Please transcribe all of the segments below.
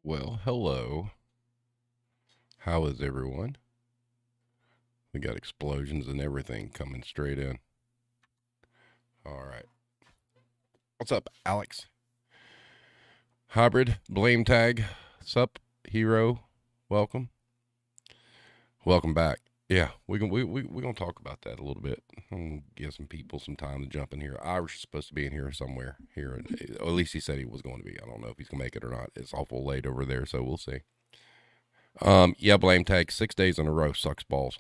Well, hello. How is everyone? We got explosions and everything coming straight in. All right. What's up, Alex? Hybrid, blame tag. Sup, hero? Welcome. Welcome back. Yeah, we're gonna talk about that a little bit. Give some people some time to jump in here. Irish is supposed to be in here somewhere here, or at least he said he was going to be. I don't know if he's gonna make it or not. It's awful late over there, so we'll see. Yeah, blame tag. 6 days in a row sucks balls.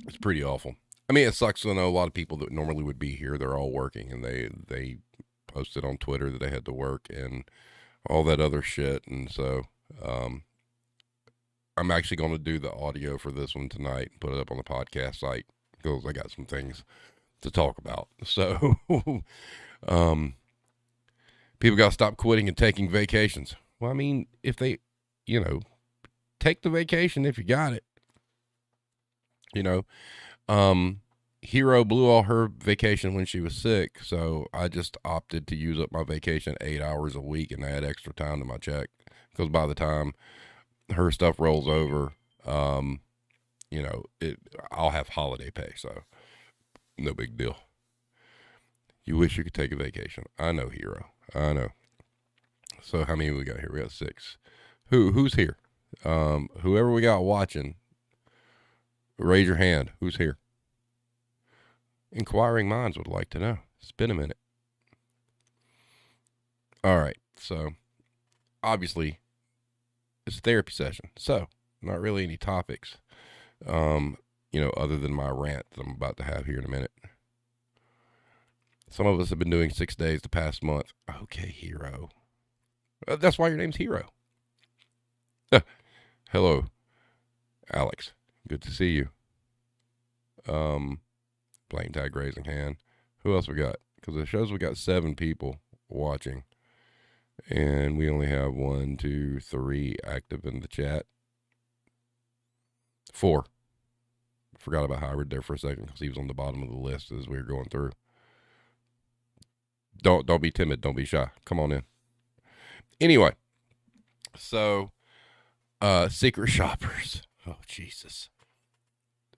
It's pretty awful. I mean, it sucks to know a lot of people that normally would be here. They're all working, and they posted on Twitter that they had to work and all that other shit. And so, I'm actually going to do the audio for this one tonight and put it up on the podcast site because I got some things to talk about. So, people got to stop quitting and taking vacations. Well, I mean, if they, take the vacation if you got it. Hero blew all her vacation when she was sick, so I just opted to use up my vacation 8 hours a week and add extra time to my check because by the time her stuff rolls over, I'll have holiday pay, so no big deal. You wish you could take a vacation. I know, hero. I know. So how many we got here? We got 6. Who's here? Whoever we got watching, raise your hand. Who's here? Inquiring minds would like to know. It's been a minute. All right. So, obviously, it's a therapy session. So, not really any topics, other than my rant that I'm about to have here in a minute. Some of us have been doing 6 days the past month. Okay, hero. That's why your name's Hero. Hello, Alex. Good to see you. Blame tag raising hand. Who else we got? Because it shows we got 7 people watching. And we only have 1, 2, 3 active in the chat. 4. Forgot about Howard there for a second because he was on the bottom of the list as we were going through. Don't be timid. Don't be shy. Come on in. Anyway, so secret shoppers. Oh Jesus.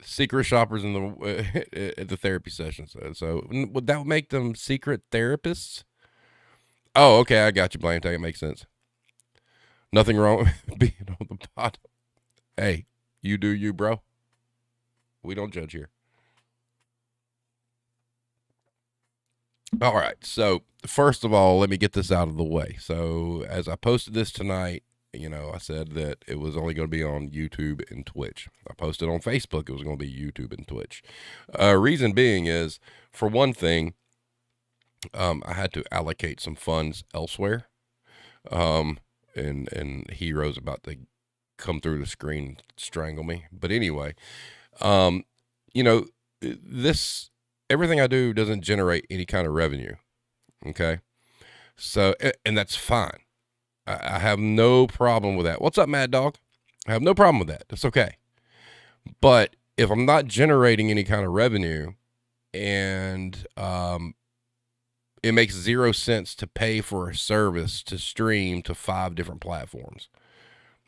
Secret shoppers in the at the therapy sessions. So would that make them secret therapists? Oh, okay, I got you, Blame Tag. It makes sense. Nothing wrong with being on the bottom. Hey, you do you, bro. We don't judge here. All right. So first of all, let me get this out of the way. So as I posted this tonight, I said that it was only going to be on YouTube and Twitch. I posted on Facebook it was going to be YouTube and Twitch. Reason being is, for one thing, I had to allocate some funds elsewhere. And Hero's about to come through the screen and strangle me. But anyway, this everything I do doesn't generate any kind of revenue. Okay, so and that's fine. I have no problem with that. What's up, Mad Dog? I have no problem with that. That's okay. But if I'm not generating any kind of revenue, and it makes 0 cents to pay for a service to stream to 5 different platforms.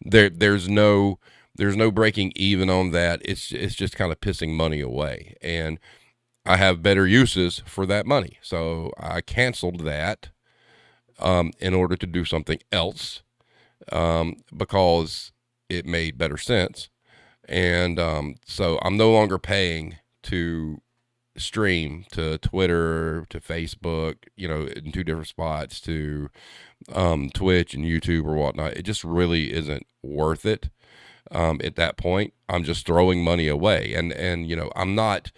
There's no breaking even on that. It's just kind of pissing money away, and I have better uses for that money. So I canceled that in order to do something else because it made better sense. And so I'm no longer paying to stream to Twitter, to Facebook, in 2 different spots, to Twitch and YouTube or whatnot. It just really isn't worth it. At that point, I'm just throwing money away, and I'm not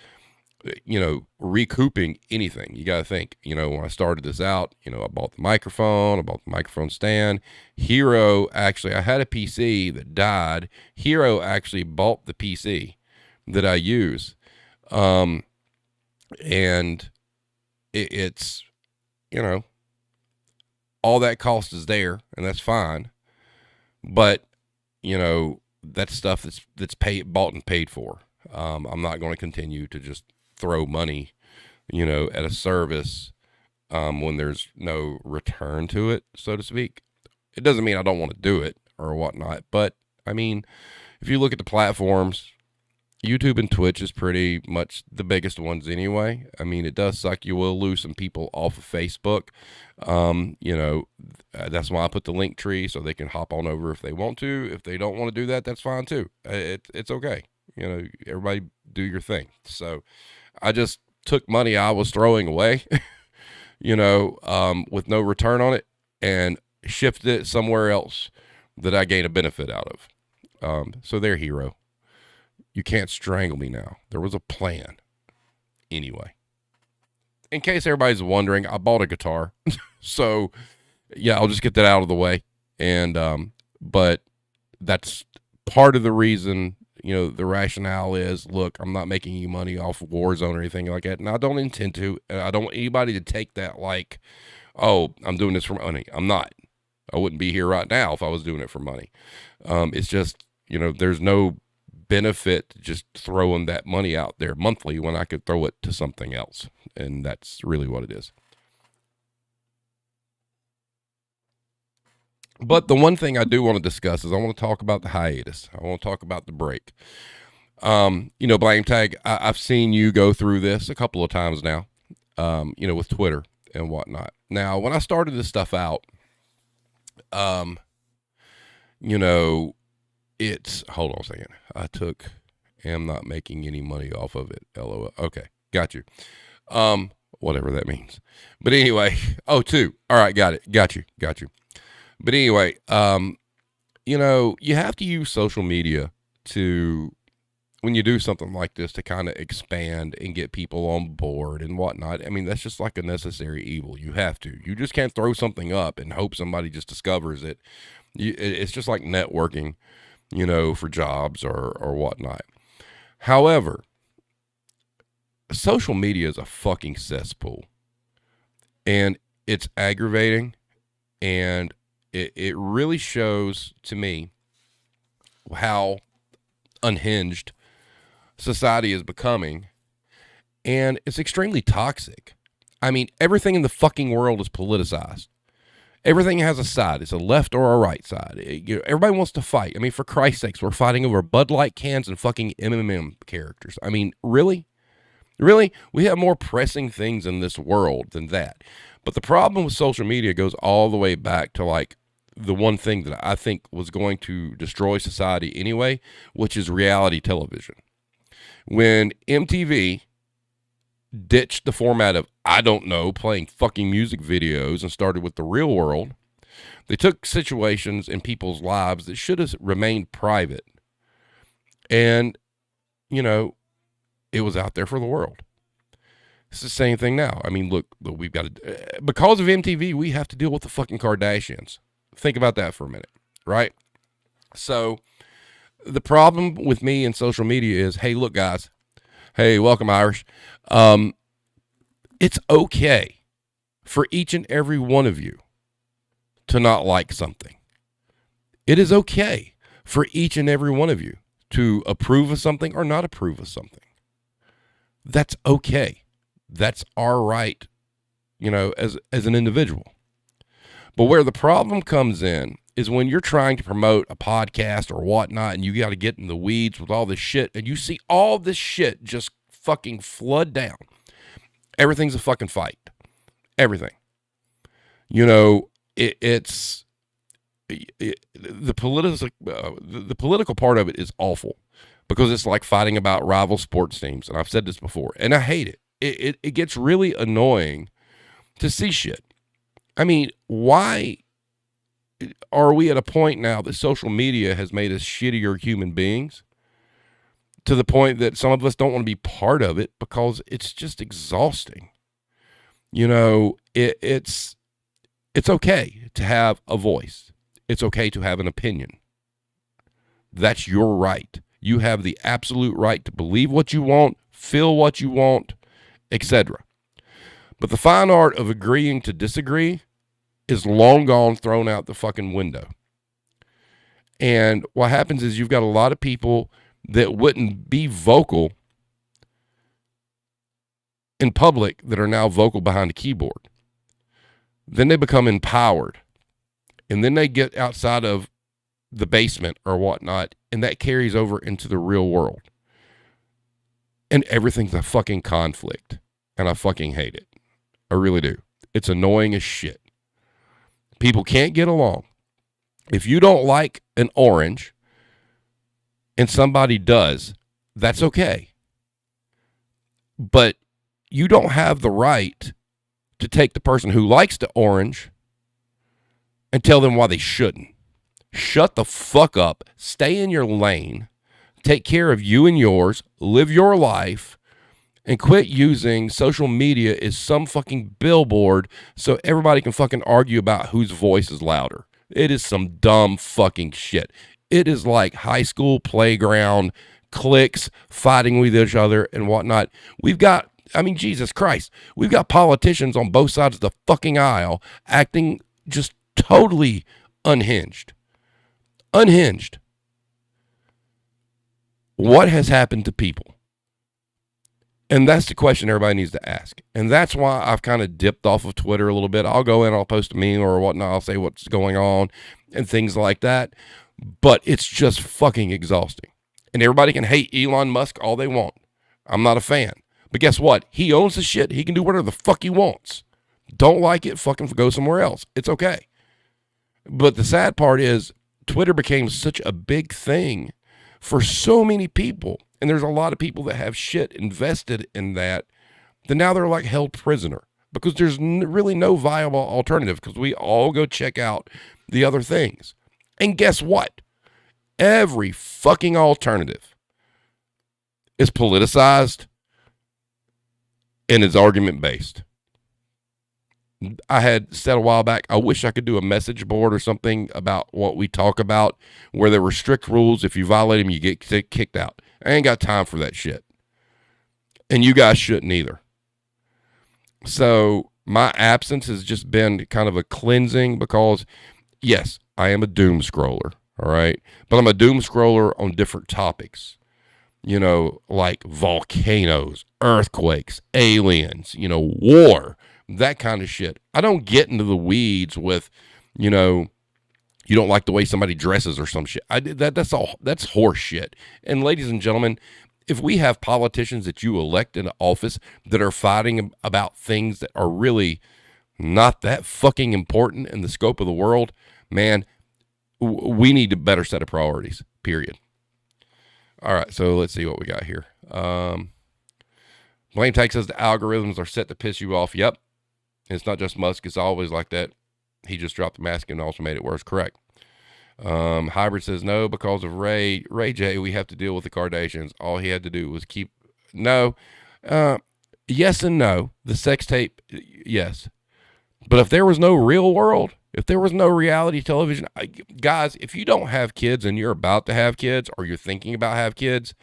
recouping anything. You got to think, when I started this out, I bought the microphone, I bought the microphone stand. Hero, actually, I had a PC that died. Hero actually bought the PC that I use. And it's, all that cost is there, and that's fine. But, that's stuff that's bought and paid for. I'm not going to continue to just throw money, at a service when there's no return to it, so to speak. It doesn't mean I don't want to do it or whatnot, but I mean, if you look at the platforms, YouTube and Twitch is pretty much the biggest ones anyway. I mean, it does suck. You will lose some people off of Facebook. That's why I put the link tree so they can hop on over if they want to. If they don't want to do that, that's fine too. It's okay. Everybody do your thing. So I just took money I was throwing away, with no return on it, and shifted it somewhere else that I gain a benefit out of. So there, Hero. You can't strangle me now. There was a plan. Anyway, in case everybody's wondering, I bought a guitar. So, yeah, I'll just get that out of the way. And, but that's part of the reason, the rationale is, look, I'm not making any money off of Warzone or anything like that. And I don't intend to. And I don't want anybody to take that like, oh, I'm doing this for money. I'm not. I wouldn't be here right now if I was doing it for money. It's just, there's no benefit just throwing that money out there monthly when I could throw it to something else. And that's really what it is. But the one thing I do want to discuss is I want to talk about the hiatus. I want to talk about the break. Blame Tag, I've seen you go through this a couple of times now, with Twitter and whatnot. Now, when I started this stuff out, it's, hold on a second. Am not making any money off of it. LOL. Okay. Got you. Whatever that means. But anyway, two. All right. Got it. Got you. But anyway, you have to use social media when you do something like this, to kind of expand and get people on board and whatnot. I mean, that's just like a necessary evil. You have to. You just can't throw something up and hope somebody just discovers it. It's just like networking, for jobs or whatnot. However, social media is a fucking cesspool, and it's aggravating, and it really shows to me how unhinged society is becoming, and it's extremely toxic. I mean, everything in the fucking world is politicized. Everything has a side. It's a left or a right side. Everybody wants to fight. I mean, for Christ's sakes, we're fighting over Bud Light cans and fucking M&M characters. I mean, really? Really? We have more pressing things in this world than that. But the problem with social media goes all the way back to like the one thing that I think was going to destroy society anyway, which is reality television. When MTV ditched the format of, I don't know, playing fucking music videos and started with the real world, they took situations in people's lives that should have remained private. And, you know, it was out there for the world. It's the same thing now. I mean, look, we've got to, because of MTV, we have to deal with the fucking Kardashians. Think about that for a minute, right? So the problem with me and social media is, hey, look, guys. Hey, welcome, Irish. It's okay for each and every one of you to not like something. It is okay for each and every one of you to approve of something or not approve of something. That's okay. That's our right, you know, as an individual. But where the problem comes in is when you're trying to promote a podcast or whatnot and you got to get in the weeds with all this shit and you see all this shit just fucking flood down. Everything's a fucking fight. Everything. You know, the political part of it is awful because it's like fighting about rival sports teams. And I've said this before, and I hate it. It gets really annoying to see shit. I mean, why are we at a point now that social media has made us shittier human beings to the point that some of us don't want to be part of it because it's just exhausting? You know, it's okay to have a voice. It's okay to have an opinion. That's your right. You have the absolute right to believe what you want, feel what you want, etc. But the fine art of agreeing to disagree is long gone, thrown out the fucking window. And what happens is you've got a lot of people that wouldn't be vocal in public that are now vocal behind a keyboard. Then they become empowered. And then they get outside of the basement or whatnot, and that carries over into the real world. And everything's a fucking conflict. And I fucking hate it. I really do. It's annoying as shit. People can't get along. If you don't like an orange and somebody does, that's okay. But you don't have the right to take the person who likes the orange and tell them why they shouldn't. Shut the fuck up. Stay in your lane. Take care of you and yours. Live your life. And quit using social media as some fucking billboard so everybody can fucking argue about whose voice is louder. It is some dumb fucking shit. It is like high school playground cliques fighting with each other and whatnot. Jesus Christ, we've got politicians on both sides of the fucking aisle acting just totally unhinged. Unhinged. What has happened to people? And that's the question everybody needs to ask. And that's why I've kind of dipped off of Twitter a little bit. I'll go in, I'll post a meme or whatnot. I'll say what's going on and things like that. But it's just fucking exhausting. And everybody can hate Elon Musk all they want. I'm not a fan. But guess what? He owns the shit. He can do whatever the fuck he wants. Don't like it, fucking go somewhere else. It's okay. But the sad part is Twitter became such a big thing for so many people. And there's a lot of people that have shit invested in that now they're like held prisoner because there's really no viable alternative because we all go check out the other things. And guess what? Every fucking alternative is politicized and is argument based. I had said a while back, I wish I could do a message board or something about what we talk about where there were strict rules. If you violate them, you get kicked out. I ain't got time for that shit. And you guys shouldn't either. So my absence has just been kind of a cleansing because, yes, I am a doom scroller, all right? But I'm a doom scroller on different topics. like volcanoes, earthquakes, aliens, war, that kind of shit. I don't get into the weeds with, you know, you don't like the way somebody dresses or some shit. That's horse shit. And ladies and gentlemen, if we have politicians that you elect into office that are fighting about things that are really not that fucking important in the scope of the world, man, we need a better set of priorities, period. All right, so let's see what we got here. Blame Tank says the algorithms are set to piss you off. Yep. It's not just Musk. It's always like that. He just dropped the mask and also made it worse. Correct. Hybrid says no, because of Ray J, we have to deal with the Kardashians. All he had to do was keep. No. Yes and no. The sex tape, yes. But if there was no real world, if there was no reality television, guys, if you don't have kids and you're about to have kids or you're thinking about have kids,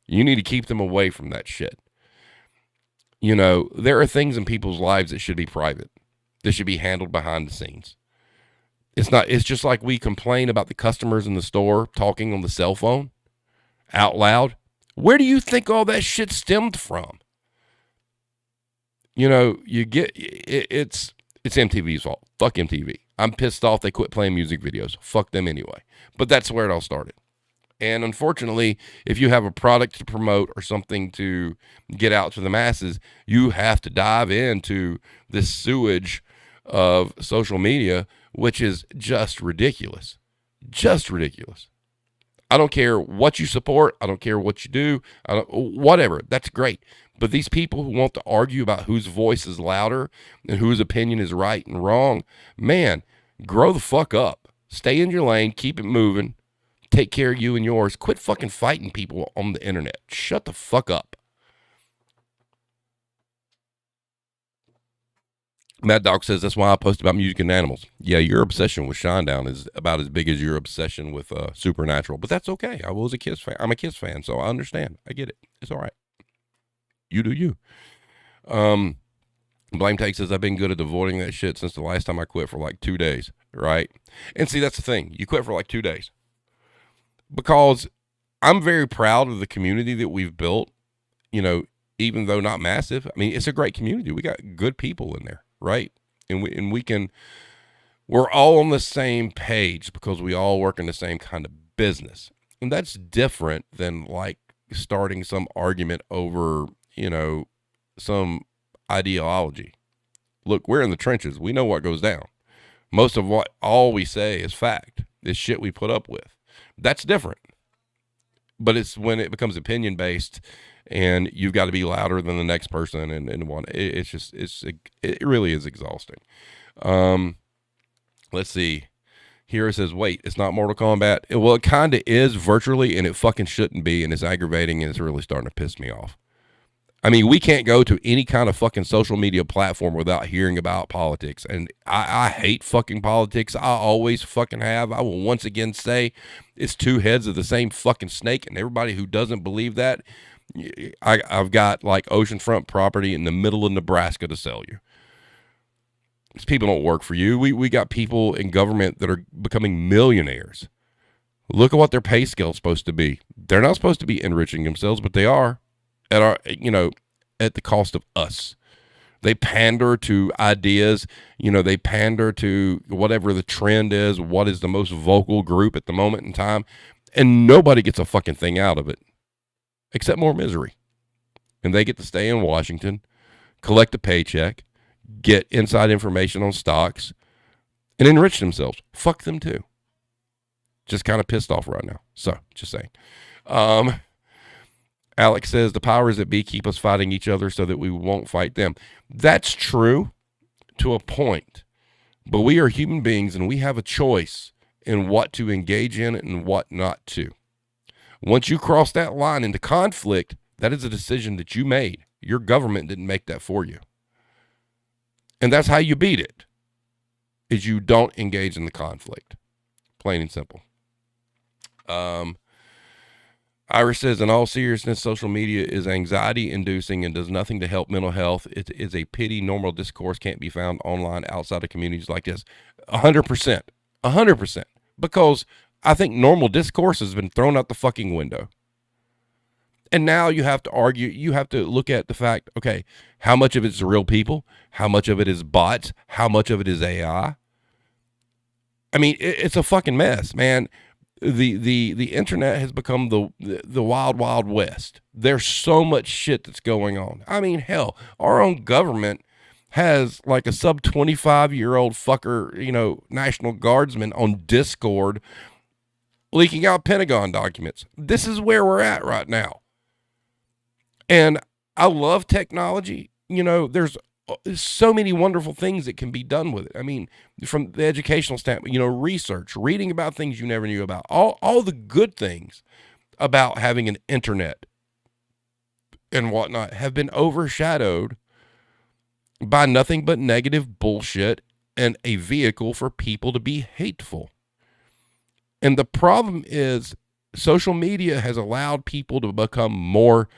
you need to keep them away from that shit. There are things in people's lives that should be private. That should be handled behind the scenes. It's just like we complain about the customers in the store talking on the cell phone out loud. Where do you think all that shit stemmed from? It's MTV's fault. Fuck MTV. I'm pissed off they quit playing music videos. Fuck them anyway. But that's where it all started. And unfortunately, if you have a product to promote or something to get out to the masses, you have to dive into this sewage of social media, which is just ridiculous. Just ridiculous. I don't care what you support. I don't care what you do. Whatever. That's great. But these people who want to argue about whose voice is louder and whose opinion is right and wrong, man, grow the fuck up. Stay in your lane. Keep it moving. Take care of you and yours. Quit fucking fighting people on the internet. Shut the fuck up. Mad Dog says that's why I post about music and animals. Yeah, your obsession with Shinedown is about as big as your obsession with Supernatural. But that's okay. I was a Kiss fan. I'm a Kiss fan, so I understand. I get it. It's all right. You do you. Blame Take says I've been good at avoiding that shit since the last time I quit for like 2 days, right? And see, that's the thing. You quit for like 2 days. Because I'm very proud of the community that we've built, even though not massive. I mean, it's a great community. We got good people in there, right? And we're all on the same page because we all work in the same kind of business. And that's different than like starting some argument over, some ideology. Look, we're in the trenches. We know what goes down. Most of all we say is fact. It's shit we put up with. That's different. But it's when it becomes opinion based and you've got to be louder than the next person and one. It really is exhausting. Let's see. Here it says, wait, it's not Mortal Kombat. Well, it kind of is virtually, and it fucking shouldn't be, and it's aggravating, and it's really starting to piss me off. I mean, we can't go to any kind of fucking social media platform without hearing about politics. And I hate fucking politics. I always fucking have. I will once again say it's two heads of the same fucking snake. And everybody who doesn't believe that, I've got like oceanfront property in the middle of Nebraska to sell you. These people don't work for you. We got people in government that are becoming millionaires. Look at what their pay scale is supposed to be. They're not supposed to be enriching themselves, but they are. At the cost of us. They pander to ideas, they pander to whatever the trend is, what is the most vocal group at the moment in time, and nobody gets a fucking thing out of it, except more misery. And they get to stay in Washington, collect a paycheck, get inside information on stocks, and enrich themselves. Fuck them too. Just kind of pissed off right now. So, just saying. Alex says the powers that be keep us fighting each other so that we won't fight them. That's true to a point, but we are human beings and we have a choice in what to engage in and what not to. Once you cross that line into conflict, that is a decision that you made. Your government didn't make that for you. And that's how you beat it, is you don't engage in the conflict. Plain and simple. Irish says, in all seriousness, social media is anxiety-inducing and does nothing to help mental health. It is a pity normal discourse can't be found online outside of communities like this. 100%. 100%. Because I think normal discourse has been thrown out the fucking window. And now you have to argue, you have to look at the fact, okay, how much of it's real people? How much of it is bots? How much of it is AI? I mean, it's a fucking mess, man. The internet has become the wild wild west. There's so much shit that's going on. I mean, hell, our own government has like a sub 25-year-old fucker, National Guardsman on Discord leaking out Pentagon documents. This is where we're at right now. And I love technology. There's so many wonderful things that can be done with it. I mean, from the educational standpoint, research, reading about things you never knew about, all the good things about having an internet and whatnot have been overshadowed by nothing but negative bullshit and a vehicle for people to be hateful. And the problem is social media has allowed people to become more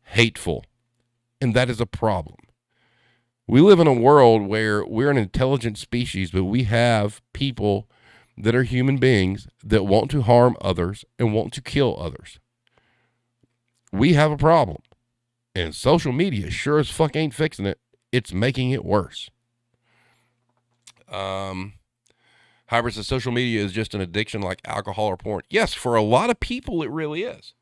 hateful. And that is a problem. We live in a world where we're an intelligent species, but we have people that are human beings that want to harm others and want to kill others. We have a problem. And social media sure as fuck ain't fixing it. It's making it worse. Hybrid says social media is just an addiction like alcohol or porn. Yes, for a lot of people, it really is.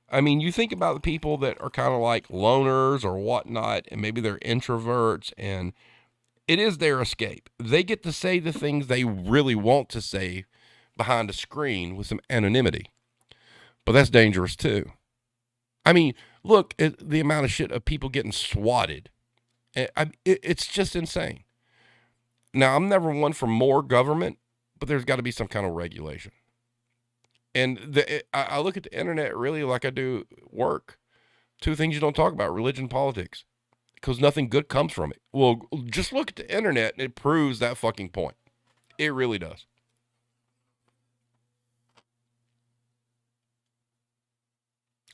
I mean, you think about the people that are kind of like loners or whatnot, and maybe they're introverts, and it is their escape. They get to say the things they really want to say behind a screen with some anonymity. But that's dangerous too. I mean, look at the amount of shit of people getting swatted. It's just insane. Now, I'm never one for more government, but there's got to be some kind of regulation. And I look at the internet really like I do work. Two things you don't talk about: religion and politics, because nothing good comes from it. Well, just look at the internet and it proves that fucking point. It really does.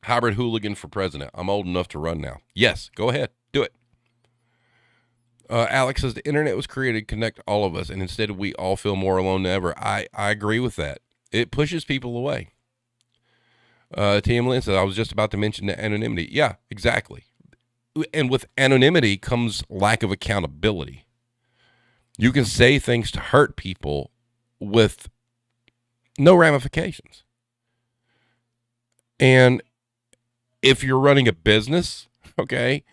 Hybrid hooligan for president. I'm old enough to run now. Yes, go ahead. Do it. Alex says the internet was created to connect all of us, and instead we all feel more alone than ever. I agree with that. It pushes people away. T.M. Lynn says, I was just about to mention the anonymity. Yeah, exactly. And with anonymity comes lack of accountability. You can say things to hurt people with no ramifications. And if you're running a business, okay,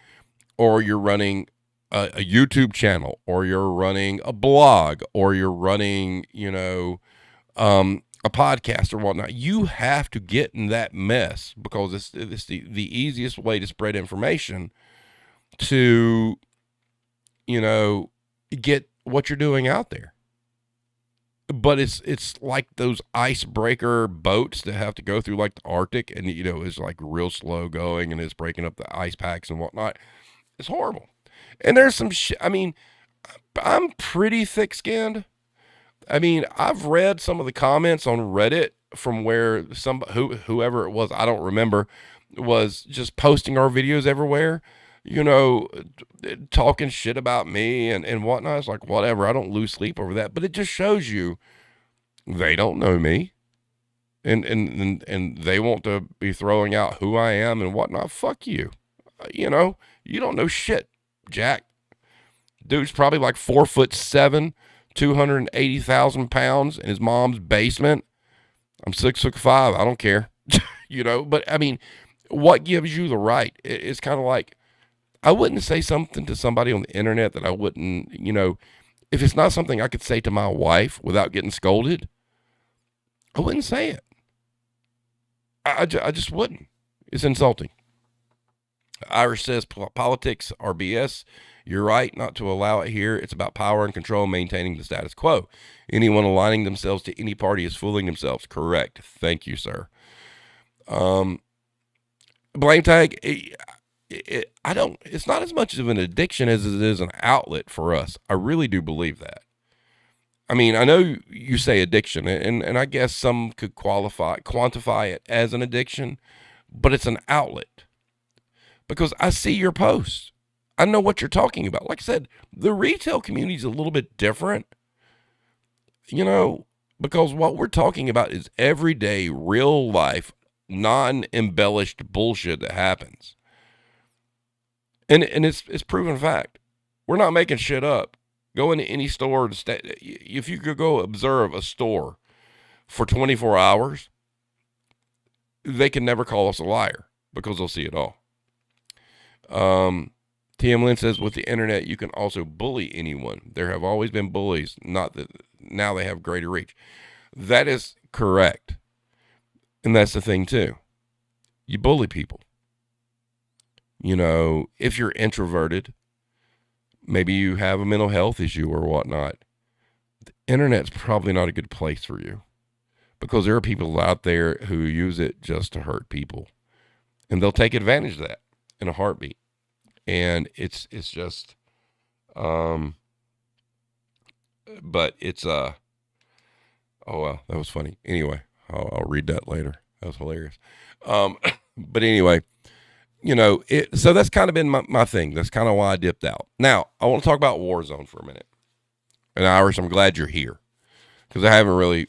or you're running a YouTube channel, or you're running a blog, or you're running, a podcast or whatnot, you have to get in that mess because it's the easiest way to spread information to, get what you're doing out there. But it's like those icebreaker boats that have to go through like the Arctic, and it's like real slow going, and it's breaking up the ice packs and whatnot. It's horrible. And there's some shit. I mean, I'm pretty thick-skinned. I mean, I've read some of the comments on Reddit from where whoever it was, I don't remember, was just posting our videos everywhere, talking shit about me and whatnot. It's like, whatever, I don't lose sleep over that. But it just shows you they don't know me. And they want to be throwing out who I am and whatnot. Fuck you. You don't know shit, Jack. Dude's probably like 4'7", 280,000 pounds in his mom's basement. I'm 6'5". I don't care, but I mean, what gives you the right? It's kind of like, I wouldn't say something to somebody on the internet that I wouldn't, if it's not something I could say to my wife without getting scolded, I wouldn't say it. I just wouldn't. It's insulting. Irish says politics are BS. You're right not to allow it here. It's about power and control, maintaining the status quo. Anyone aligning themselves to any party is fooling themselves. Correct. Thank you, sir. Blame tag. It's not as much of an addiction as it is an outlet for us. I really do believe that. I mean, I know you say addiction, and I guess some could quantify it as an addiction, but it's an outlet. Because I see your posts. I know what you're talking about. Like I said, the retail community is a little bit different, because what we're talking about is everyday, real life, non-embellished bullshit that happens. And it's proven fact. We're not making shit up. Go into any store and if you could go observe a store for 24 hours, they can never call us a liar because they'll see it all. TM Lynn says, with the internet, you can also bully anyone. There have always been bullies, not that now they have greater reach. That is correct. And that's the thing, too. You bully people. You know, if you're introverted, maybe you have a mental health issue or whatnot, the internet's probably not a good place for you because there are people out there who use it just to hurt people. And they'll take advantage of that in a heartbeat. And it's just, but it's, oh, well, that was funny. Anyway, I'll read that later. That was hilarious. But anyway, you know, so that's kind of been my thing. That's kind of why I dipped out. Now, I want to talk about Warzone for a minute. And Irish, I'm glad you're here because I haven't really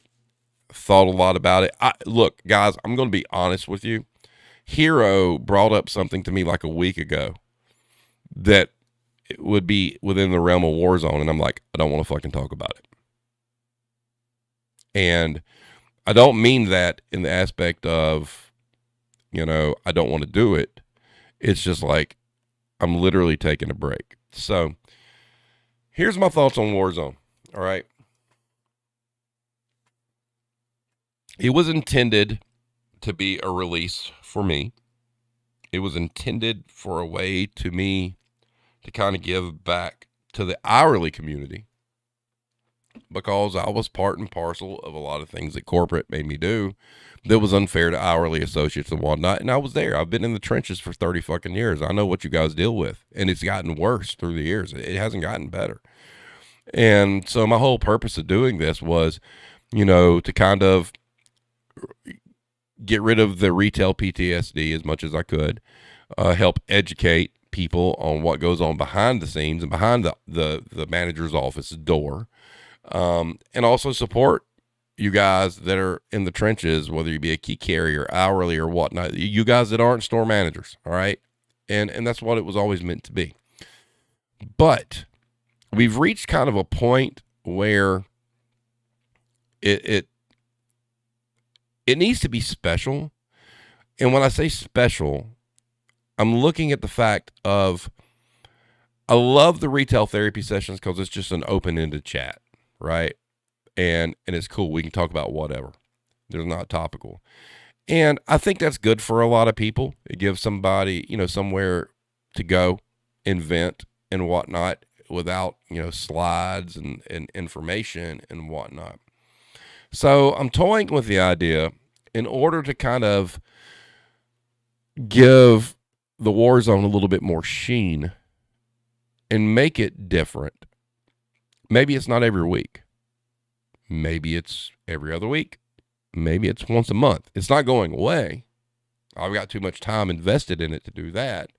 thought a lot about it. Look, guys, I'm going to be honest with you. Hero brought up something to me like a week ago that it would be within the realm of Warzone. And I'm like, I don't want to fucking talk about it. And I don't mean that in the aspect of, you know, I don't want to do it. It's just like I'm literally taking a break. So here's my thoughts on Warzone. All right. It was intended to be a release for me. It was intended for a way to me to kind of give back to the hourly community because I was part and parcel of a lot of things that corporate made me do that was unfair to hourly associates and whatnot. And I was there. I've been in the trenches for 30 fucking years. I know what you guys deal with. And it's gotten worse through the years. It hasn't gotten better. And so my whole purpose of doing this was, you know, to kind of get rid of the retail PTSD as much as I could, help educate people on what goes on behind the scenes and behind the manager's office door, and also support you guys that are in the trenches, whether you be a key carrier, hourly or whatnot, you guys that aren't store managers. All right. And that's what it was always meant to be. But we've reached kind of a point where it needs to be special. And when I say special, I'm looking at the fact of, I love the retail therapy sessions because it's just an open-ended chat, right? And it's cool. We can talk about whatever. They're not topical. And I think that's good for a lot of people. It gives somebody, you know, somewhere to go and vent and whatnot without, you know, slides and information and whatnot. So I'm toying with the idea in order to kind of give the Warzone a little bit more sheen and make it different. Maybe it's not every week. Maybe it's every other week. Maybe it's once a month. It's not going away. I've got too much time invested in it to do that.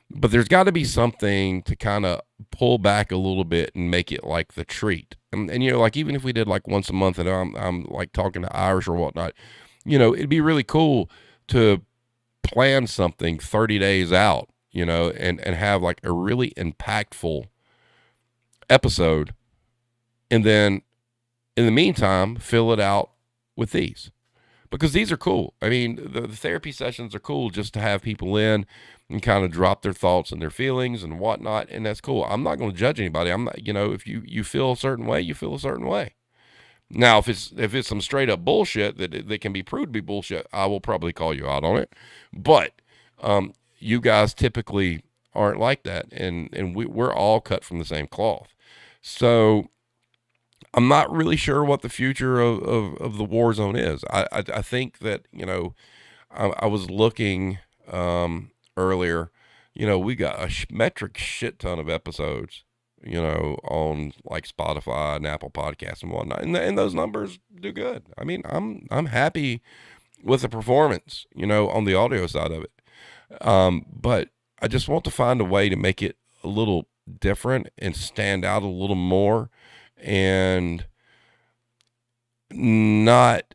But there's got to be something to kind of pull back a little bit and make it like the treat. And you know, like even if we did like once a month and I'm like talking to Irish or whatnot, you know, it'd be really cool to plan something 30 days out, you know, and have like a really impactful episode. And then in the meantime, fill it out with these, because these are cool. I mean, the therapy sessions are cool just to have people in and kind of drop their thoughts and their feelings and whatnot. And that's cool. I'm not going to judge anybody. I'm not, you know, if you feel a certain way, you feel a certain way. Now, if it's some straight up bullshit that can be proved to be bullshit, I will probably call you out on it. But you guys typically aren't like that, and we're all cut from the same cloth. So I'm not really sure what the future of the Warzone is. I think that, you know, I was looking earlier, you know, we got a metric shit ton of episodes, you know, on like Spotify and Apple Podcasts and whatnot. And those numbers do good. I mean, I'm happy with the performance, you know, on the audio side of it. But I just want to find a way to make it a little different and stand out a little more and not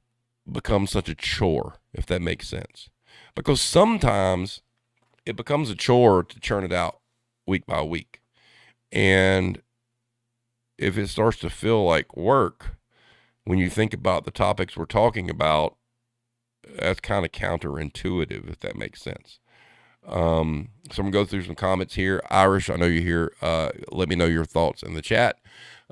become such a chore, if that makes sense. Because sometimes it becomes a chore to churn it out week by week. And if it starts to feel like work, when you think about the topics we're talking about, that's kind of counterintuitive, if that makes sense. So I'm going to go through some comments here. Irish, I know you're here. Let me know your thoughts in the chat.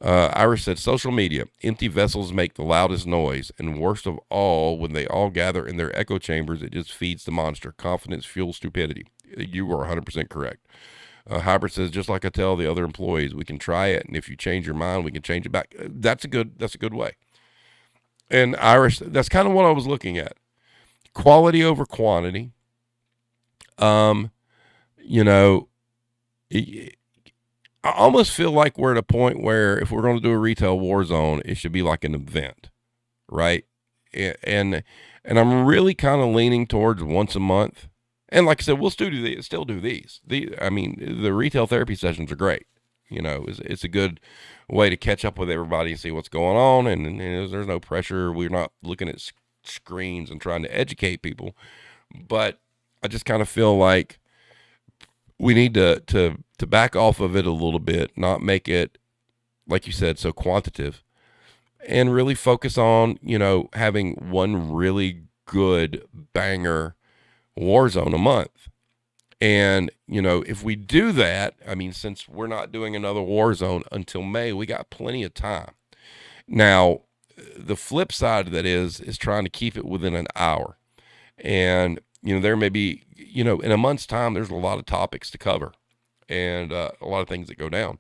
Irish said, social media, empty vessels make the loudest noise. And worst of all, when they all gather in their echo chambers, it just feeds the monster. Confidence fuels stupidity. You are 100% correct. Hybrid says, just like I tell the other employees, we can try it. And if you change your mind, we can change it back. That's a good way. And Irish, that's kind of what I was looking at. Quality over quantity. You know, I almost feel like we're at a point where if we're going to do a retail war zone, it should be like an event, right? And I'm really kind of leaning towards once a month. And like I said, we'll still do these. The retail therapy sessions are great. You know, it's a good way to catch up with everybody and see what's going on. And there's no pressure. We're not looking at screens and trying to educate people. But I just kind of feel like we need to back off of it a little bit, not make it, like you said, so quantitative, and really focus on, you know, having one really good banger war zone a month. And, you know, if we do that, I mean, since we're not doing another war zone until May, we got plenty of time. Now, the flip side of that is trying to keep it within an hour. And, you know, there may be, you know, in a month's time, there's a lot of topics to cover and a lot of things that go down.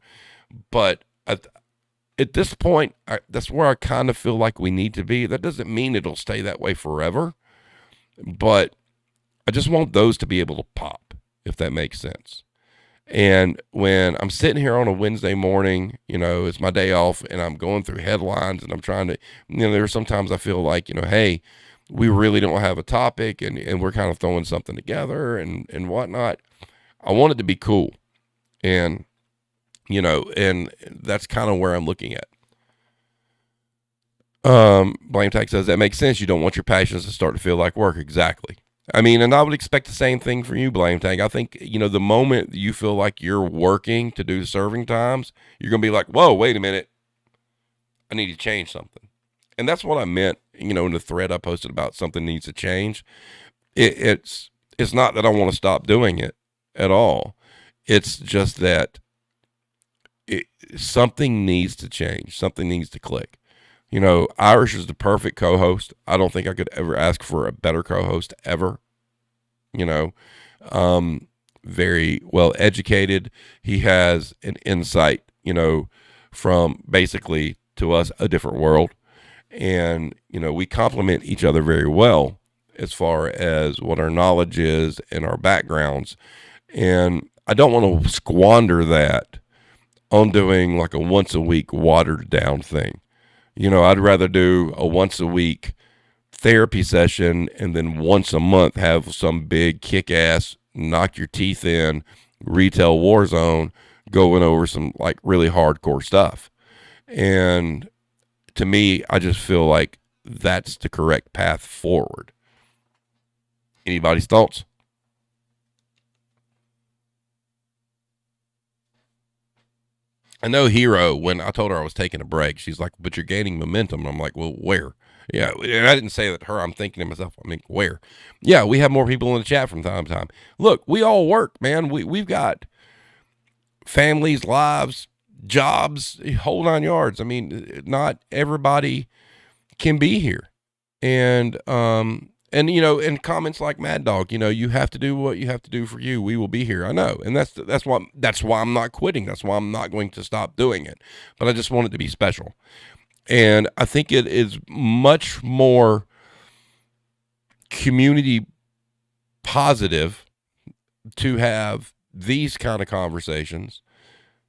But at this point, that's where I kind of feel like we need to be. That doesn't mean it'll stay that way forever, but I just want those to be able to pop, if that makes sense. And when I'm sitting here on a Wednesday morning, you know, it's my day off and I'm going through headlines and I'm trying to, you know, there's sometimes I feel like, you know, hey, we really don't have a topic and we're kind of throwing something together and whatnot. I want it to be cool. And, you know, and that's kind of where I'm looking at. Blame Tag says, that makes sense. You don't want your passions to start to feel like work. Exactly. I mean, and I would expect the same thing for you, Blame Tag. I think, you know, the moment you feel like you're working to do serving times, you're going to be like, whoa, wait a minute. I need to change something. And that's what I meant, you know, in the thread I posted about something needs to change. It's not that I want to stop doing it at all. It's just that something needs to change. Something needs to click. You know, Irish is the perfect co-host. I don't think I could ever ask for a better co-host ever. You know, very well educated. He has an insight, you know, from basically to us a different world. And, you know, we complement each other very well as far as what our knowledge is and our backgrounds. And I don't want to squander that on doing like a once a week watered down thing. You know, I'd rather do a once a week therapy session and then once a month have some big kick ass, knock your teeth in retail war zone going over some like really hardcore stuff. And to me, I just feel like that's the correct path forward. Anybody's thoughts? I know Hero, when I told her I was taking a break, she's like, but you're gaining momentum. And I'm like, well, where? Yeah, and I didn't say that to her. I'm thinking to myself, I mean, where? Yeah, we have more people in the chat from time to time. Look, we all work, man. We've got families, lives, jobs, whole 9 yards. I mean, not everybody can be here. And you know, and comments like Mad Dog, you know, you have to do what you have to do for you. We will be here. I know. And that's why I'm not quitting. That's why I'm not going to stop doing it. But I just want it to be special. And I think it is much more community positive to have these kind of conversations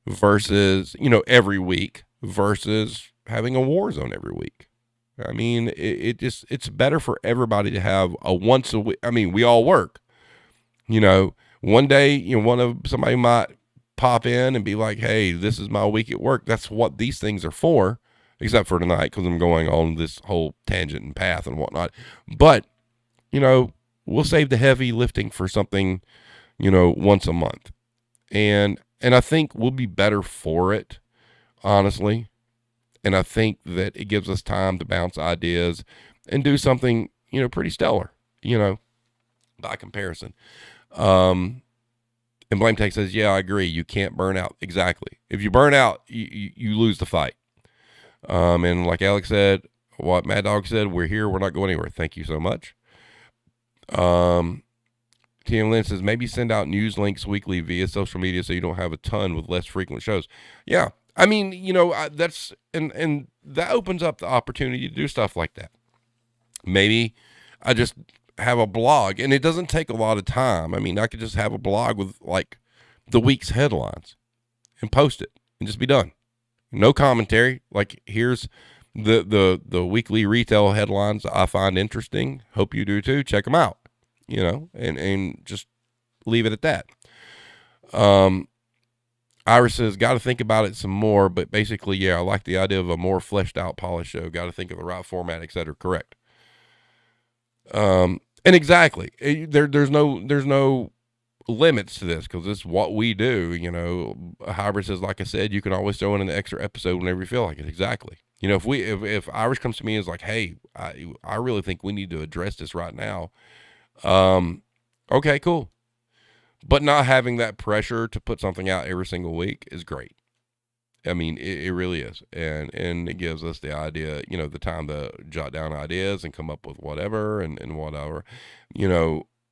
versus, you know, every week versus having a war zone every week. I mean, it's better for everybody to have a once a week. I mean, we all work, you know, one day, you know, somebody might pop in and be like, hey, this is my week at work. That's what these things are for, except for tonight because I'm going on this whole tangent and path and whatnot. But, we'll save the heavy lifting for something, once a month. And I think we'll be better for it, honestly. And I think that it gives us time to bounce ideas and do something, pretty stellar, by comparison. And Blame Tech says, yeah, I agree. You can't burn out. Exactly. If you burn out, you lose the fight. And like Alex said, what Mad Dog said, we're here. We're not going anywhere. Thank you so much. TM Lynn says, maybe send out news links weekly via social media so you don't have a ton with less frequent shows. Yeah. I mean, that's, and that opens up the opportunity to do stuff like that. Maybe I just have a blog, and it doesn't take a lot of time. I mean, I could just have a blog with like the week's headlines and post it and just be done. No commentary. Like, here's the weekly retail headlines I find interesting. Hope you do too. Check them out, and just leave it at that. Iris says, got to think about it some more, but basically, yeah, I like the idea of a more fleshed out, polished show. Got to think of the right format, etc. Correct. And exactly, there's no limits to this because it's what we do. Hybrid says, like I said, you can always throw in an extra episode whenever you feel like it. Exactly. If Irish comes to me and is like, hey, I really think we need to address this right now. Okay, cool. But not having that pressure to put something out every single week is great. I mean, it really is. And it gives us the idea, the time to jot down ideas and come up with whatever and whatever.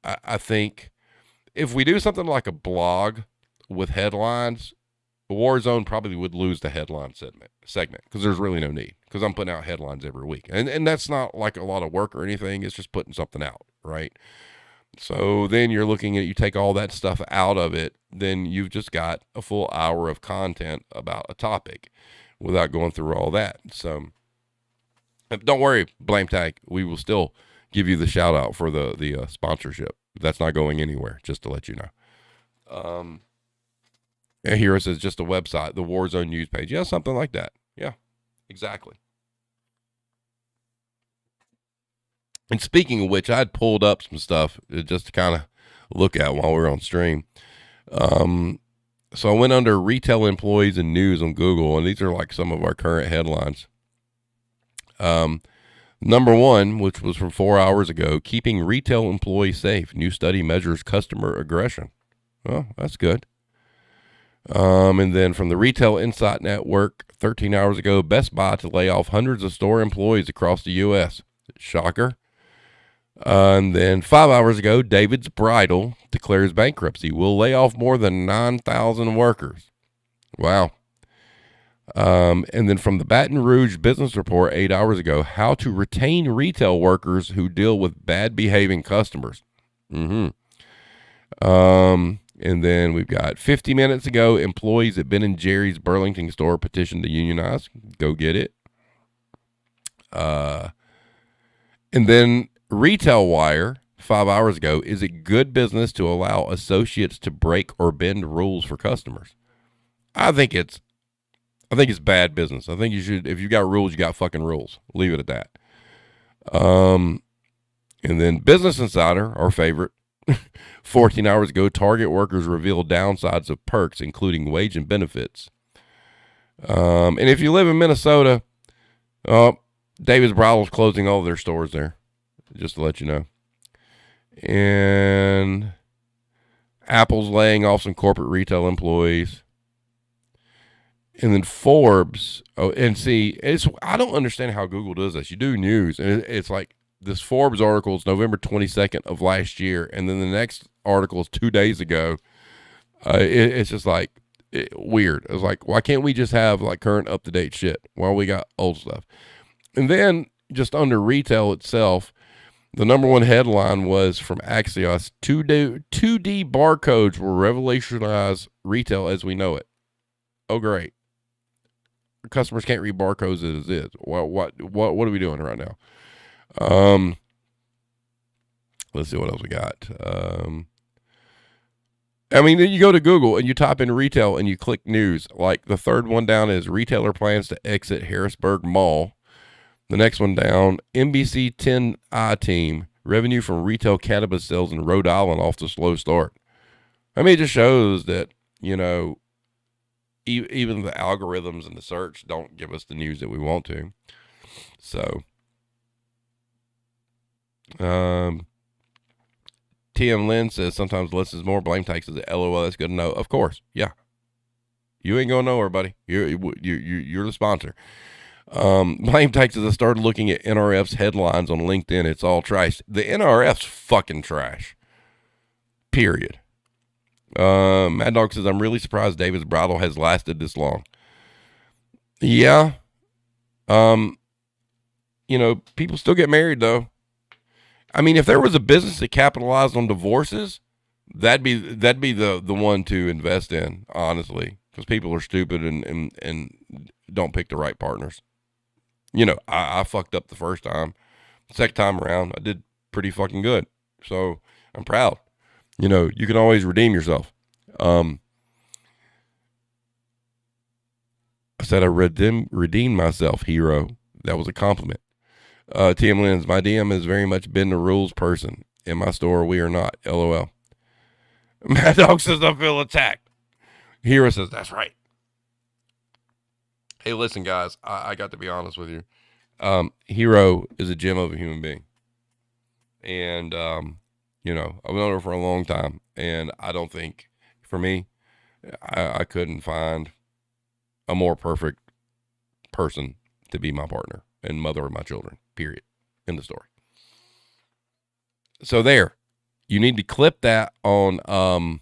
I think if we do something like a blog with headlines, Warzone probably would lose the headline segment because there's really no need because I'm putting out headlines every week. And that's not like a lot of work or anything. It's just putting something out, right? So then you're looking at, you take all that stuff out of it, then you've just got a full hour of content about a topic without going through all that. So don't worry, Blame Tag. We will still give you the shout out for the sponsorship. That's not going anywhere, just to let you know. And here it says just a website, the Warzone news page. Yeah, something like that. Yeah, exactly. And speaking of which, I'd pulled up some stuff just to kind of look at while we were on stream. So I went under retail employees and news on Google, and these are like some of our current headlines. Number one, which was from 4 hours ago, keeping retail employees safe. New study measures customer aggression. Well, that's good. And then from the Retail Insight Network, 13 hours ago, Best Buy to lay off hundreds of store employees across the U.S. Shocker. And then 5 hours ago, David's Bridal declares bankruptcy. Will lay off more than 9,000 workers. Wow. And then from the Baton Rouge Business Report 8 hours ago, how to retain retail workers who deal with bad behaving customers. And then we've got 50 minutes ago, employees at Ben & Jerry's Burlington store petitioned to unionize. Go get it. And then Retail Wire, 5 hours ago, is it good business to allow associates to break or bend rules for customers? I think it's bad business. I think you should, if you got rules, you got fucking rules. Leave it at that. And then Business Insider, our favorite, 14 hours ago, Target workers reveal downsides of perks, including wage and benefits. And if you live in Minnesota, David's Bridal's closing all of their stores there, just to let you know. And Apple's laying off some corporate retail employees. And then Forbes, I don't understand how Google does this. You do news, and it's like this Forbes article is November 22nd of last year, and then the next article is 2 days ago. It's just like weird. It's like, why can't we just have like current up-to-date shit while we got old stuff? And then just under retail itself, the number one headline was from Axios: 2D barcodes will revolutionize retail as we know it. Oh, great. Customers can't read barcodes as is. What are we doing right now? Let's see what else we got. I mean, then you go to Google and you type in retail and you click news. Like the third one down is retailer plans to exit Harrisburg Mall. The next one down, NBC 10I team, revenue from retail cannabis sales in Rhode Island off to slow start. I mean, it just shows that, even the algorithms and the search don't give us the news that we want to. So, TM Lynn says sometimes less is more. Blame takes says LOL. That's good to know. Of course, yeah. You ain't gonna know her, buddy. You're the sponsor. Blame takes as I started looking at NRF's headlines on LinkedIn. It's all trash. The NRF's fucking trash. Period. Mad Dog says, I'm really surprised David's bridal has lasted this long. Yeah. People still get married though. I mean, if there was a business that capitalized on divorces, that'd be the one to invest in, honestly, because people are stupid and don't pick the right partners. I fucked up the first time. Second time around, I did pretty fucking good. So I'm proud. You can always redeem yourself. I said I redeemed myself, hero. That was a compliment. TM Lens, my DM has very much been the rules person. In my store, we are not. LOL. Mad Dog says I feel attacked. Hero says, that's right. Hey, listen, guys, I got to be honest with you. Hero is a gem of a human being. And, I've known her for a long time. And I don't think, for me, I couldn't find a more perfect person to be my partner and mother of my children, period. In the story. So there, you need to clip that on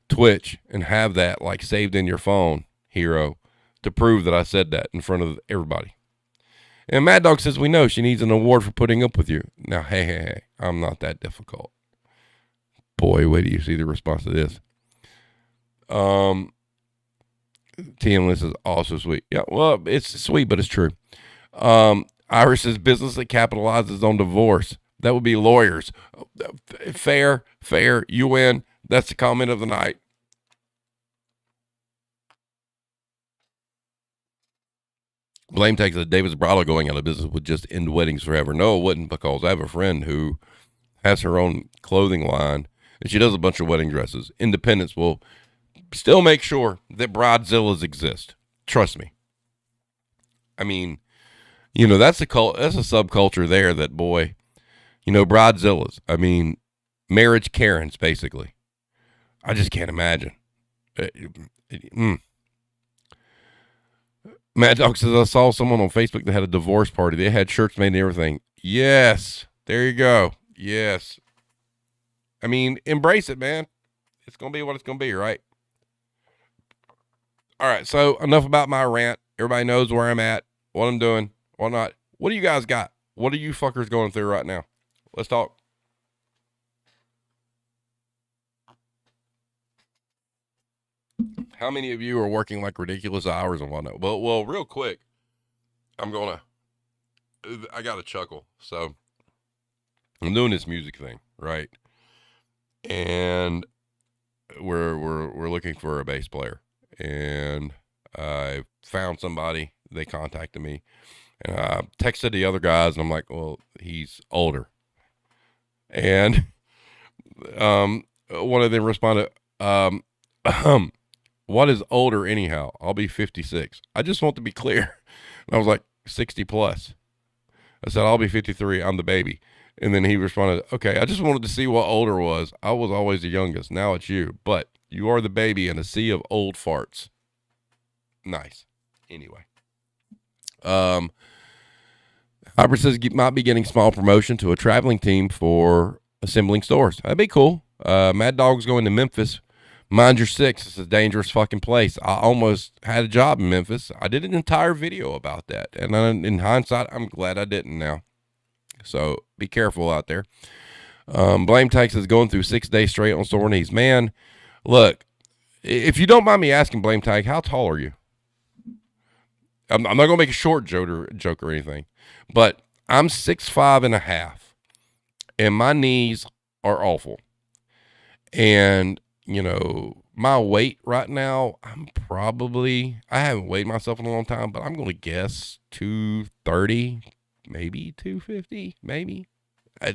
Twitch and have that like saved in your phone, hero, to prove that I said that in front of everybody. And Mad Dog says, we know she needs an award for putting up with you. Now, hey, I'm not that difficult. Boy, wait till you see the response to this. TM List is also sweet. Yeah, well, it's sweet, but it's true. Irish says, business that capitalizes on divorce. That would be lawyers. Fair. You win. That's the comment of the night. Blame takes that David's bridal going out of business would just end weddings forever. No, it wouldn't, because I have a friend who has her own clothing line and she does a bunch of wedding dresses. Independence will still make sure that bridezillas exist. Trust me. I mean, that's a subculture there that, boy, bridezillas. I mean, marriage Karens, basically. I just can't imagine. Mad Dog says, I saw someone on Facebook that had a divorce party. They had shirts made and everything. Yes. There you go. Yes. I mean, embrace it, man. It's going to be what it's going to be, right? All right. So enough about my rant. Everybody knows where I'm at, what I'm doing, what not. What do you guys got? What are you fuckers going through right now? Let's talk. How many of you are working like ridiculous hours and whatnot? Well, real quick, I got to chuckle. So I'm doing this music thing, right? And we're looking for a bass player, and I found somebody. They contacted me, and I texted the other guys, and I'm like, well, he's older, and one of them responded, what is older anyhow? I'll be 56. I just want to be clear. And I was like, 60 plus. I said, I'll be 53. I'm the baby. And then he responded, okay, I just wanted to see what older was. I was always the youngest. Now it's you. But you are the baby in a sea of old farts. Nice. Anyway. Hybrid says might be getting small promotion to a traveling team for assembling stores. That'd be cool. Mad Dog's going to Memphis. Mind your six. It's a dangerous fucking place. I almost had a job in Memphis. I did an entire video about that. And in hindsight, I'm glad I didn't now. So be careful out there. Blame Takes is going through 6 days straight on sore knees. Man, look, if you don't mind me asking, Blame Tag, how tall are you? I'm not going to make a short joke or anything, but I'm 6'5.5", and my knees are awful. And my weight right now, I haven't weighed myself in a long time, but I'm going to guess 230, maybe 250, maybe.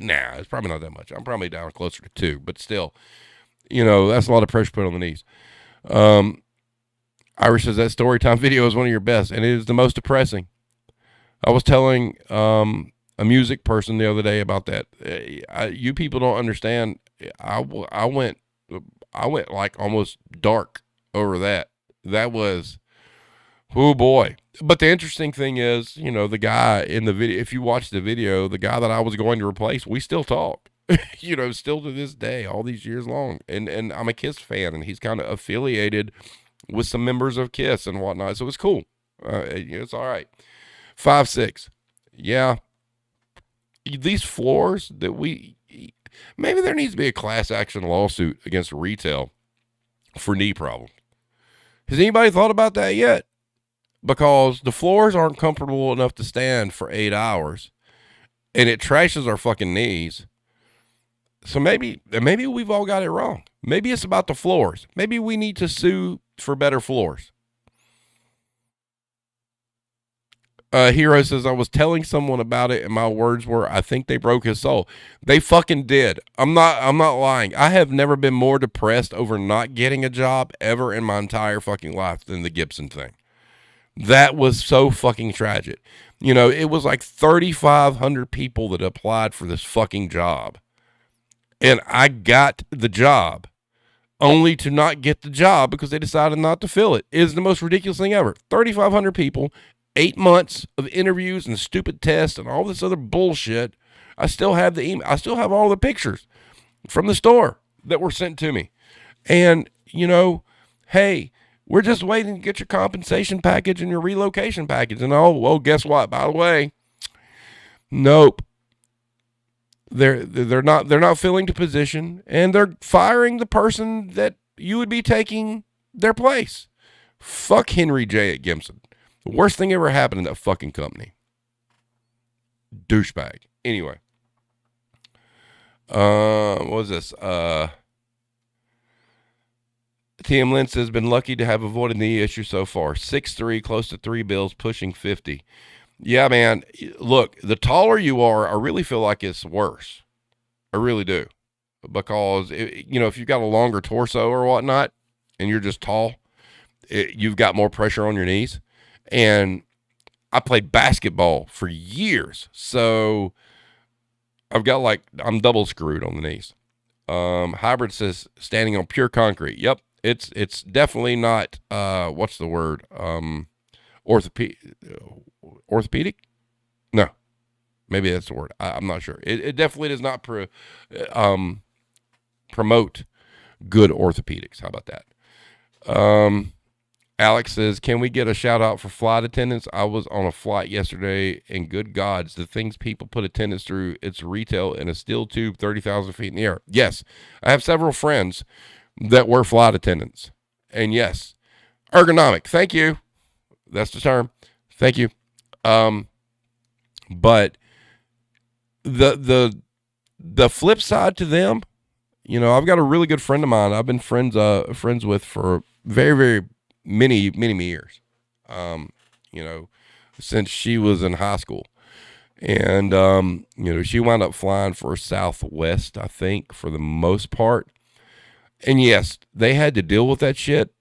Nah, it's probably not that much. I'm probably down closer to 2, but still, that's a lot of pressure put on the knees. Irish says that story time video is one of your best, and it is the most depressing. I was telling a music person the other day about that. You people don't understand. I went like almost dark over that. That was, oh boy. But the interesting thing is, the guy in the video, if you watch the video, the guy that I was going to replace, we still talk, still to this day, all these years long. And I'm a Kiss fan, and he's kind of affiliated with some members of Kiss and whatnot. So it's cool. It's all right. 5-6. Yeah. These floors that maybe there needs to be a class action lawsuit against retail for knee problems. Has anybody thought about that yet? Because the floors aren't comfortable enough to stand for 8 hours, and it trashes our fucking knees. So maybe we've all got it wrong. Maybe it's about the floors. Maybe we need to sue for better floors. Hero says, I was telling someone about it, and my words were, I think they broke his soul. They fucking did. I'm not lying. I have never been more depressed over not getting a job ever in my entire fucking life than the Gibson thing. That was so fucking tragic. It was like 3,500 people that applied for this fucking job. And I got the job only to not get the job because they decided not to fill it. It is the most ridiculous thing ever. 3,500 people, 8 months of interviews and stupid tests and all this other bullshit. I still have the email. I still have all the pictures from the store that were sent to me. And, hey, we're just waiting to get your compensation package and your relocation package. And guess what? By the way, nope. They're not filling the position, and they're firing the person that you would be taking their place. Fuck Henry J. at Gibson. The worst thing ever happened in that fucking company. Douchebag. Anyway. What was this? TM Lynn says, been lucky to have avoided the issue so far. 6'3", close to 3 bills, pushing 50. Yeah, man. Look, the taller you are, I really feel like it's worse. I really do. Because, if you've got a longer torso or whatnot, and you're just tall, you've got more pressure on your knees. And I played basketball for years. So I'm double screwed on the knees. Hybrid says, standing on pure concrete. Yep. It's definitely not, what's the word? Orthopedic? No, maybe that's the word. I'm not sure. It definitely does not promote good orthopedics. How about that? Alex says, can we get a shout out for flight attendants? I was on a flight yesterday, and good gods, the things people put attendants through, it's retail in a steel tube 30,000 feet in the air. Yes, I have several friends that were flight attendants. And yes, ergonomic. Thank you. That's the term. Thank you. But the flip side to them, I've got a really good friend of mine I've been friends with for very, very many, many, many years. Since she was in high school. And, she wound up flying for Southwest, I think, for the most part. And yes, they had to deal with that shit.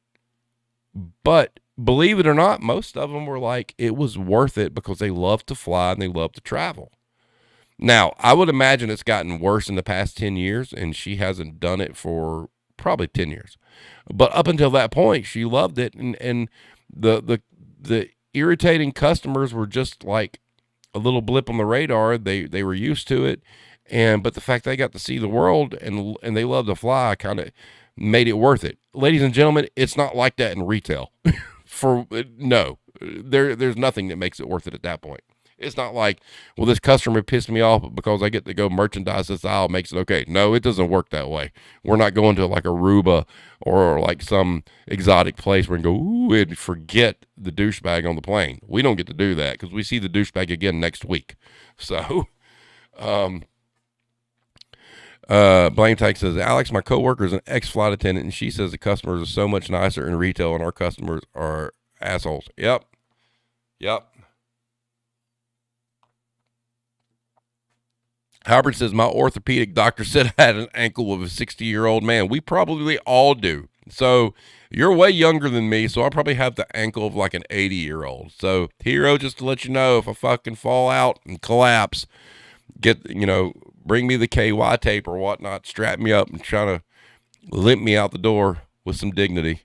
But believe it or not, most of them were like, it was worth it because they love to fly and they love to travel. Now, I would imagine it's gotten worse in the past 10 years, and she hasn't done it for probably 10 years. But up until that point, she loved it. And the irritating customers were just like a little blip on the radar. They were used to it. But the fact they got to see the world and they love to fly kind of made it worth it. Ladies and gentlemen, it's not like that in retail. There's nothing that makes it worth it at that point. It's not like, well, this customer pissed me off because I get to go merchandise this aisle makes it okay. No, it doesn't work that way. We're not going to like Aruba or like some exotic place where we can go, ooh, and forget the douchebag on the plane. We don't get to do that because we see the douchebag again next week. So, Blame Tag says, Alex, my coworker is an ex-flight attendant, and she says the customers are so much nicer in retail, and our customers are assholes. Yep. Howard says, my orthopedic doctor said I had an ankle of a 60-year-old man. We probably all do. So you're way younger than me, so I probably have the ankle of like an 80-year-old. So, Hero, just to let you know, if I fucking fall out and collapse, bring me the KY tape or whatnot, strap me up and try to limp me out the door with some dignity.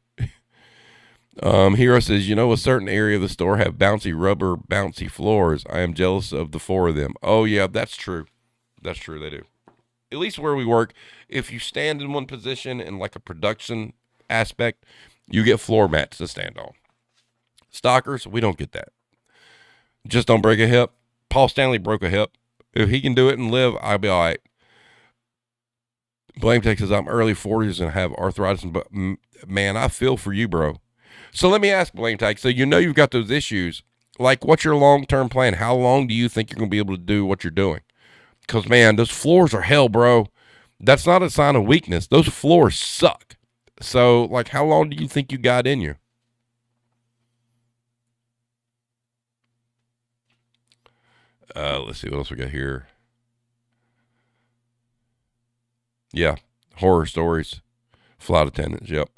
Hero says, a certain area of the store have bouncy floors. I am jealous of the 4 of them. Oh, yeah, that's true. That's true, they do. At least where we work, if you stand in one position in like a production aspect, you get floor mats to stand on. Stockers, we don't get that. Just don't break a hip. Paul Stanley broke a hip. If he can do it and live, I'll be all right. Blame Tech says, I'm early 40s and have arthritis, but man, I feel for you, bro. So let me ask Blame Tech. So you've got those issues. Like, what's your long-term plan? How long do you think you're going to be able to do what you're doing? Because, man, those floors are hell, bro. That's not a sign of weakness. Those floors suck. So, like, how long do you think you got in you? Let's see what else we got here. Yeah, horror stories. Flight attendants, yep.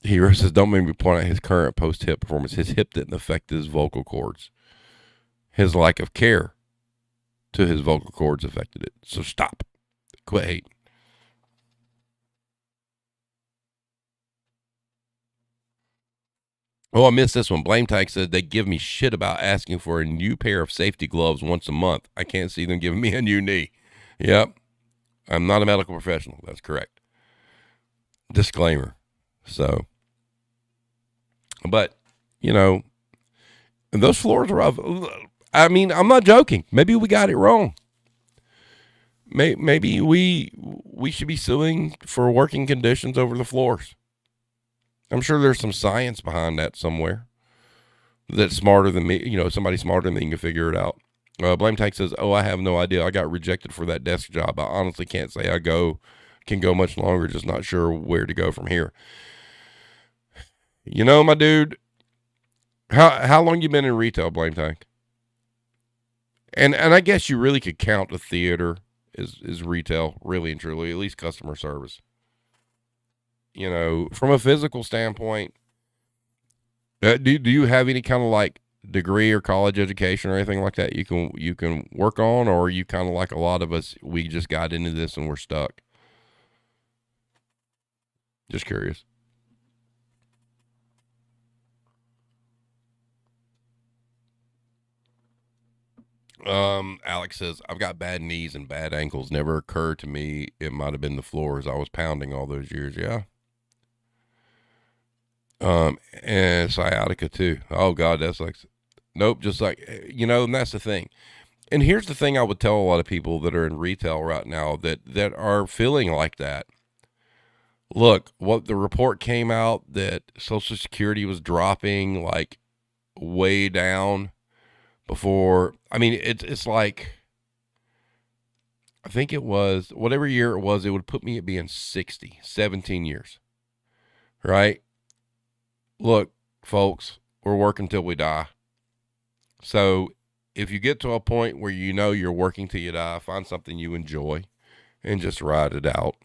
Hero says, don't make me point out his current post-hip performance. His hip didn't affect his vocal cords. His lack of care to his vocal cords affected it. So stop. Quit hating. Oh, I missed this one. Blame Tag said they give me shit about asking for a new pair of safety gloves once a month. I can't see them giving me a new knee. Yep. I'm not a medical professional. That's correct. Disclaimer. So, but, those floors are rough. I mean, I'm not joking. Maybe we got it wrong. Maybe we should be suing for working conditions over the floors. I'm sure there's some science behind that somewhere that's smarter than me. Somebody smarter than me can figure it out. Blame Tank says, I have no idea. I got rejected for that desk job. I honestly can't say can go much longer. Just not sure where to go from here. My dude, how long you been in retail, Blame Tank? And I guess you really could count a theater as retail, really and truly, at least customer service. From a physical standpoint, do you have any kind of like degree or college education or anything like that you can work on, or are you kind of like a lot of us, we just got into this and we're stuck? Just curious. Alex says, I've got bad knees and bad ankles. Never occurred to me it might have been the floors I was pounding all those years. Yeah. And sciatica too. Oh God, that's like, nope. Just like, and that's the thing. And here's the thing I would tell a lot of people that are in retail right now that are feeling like that. Look, what the report came out that Social Security was dropping like way down before. I mean, it's like, I think it was whatever year it was, it would put me at being 60, 17 years. Right? Look, folks, we're working till we die. So if you get to a point where you're working till you die, find something you enjoy and just ride it out.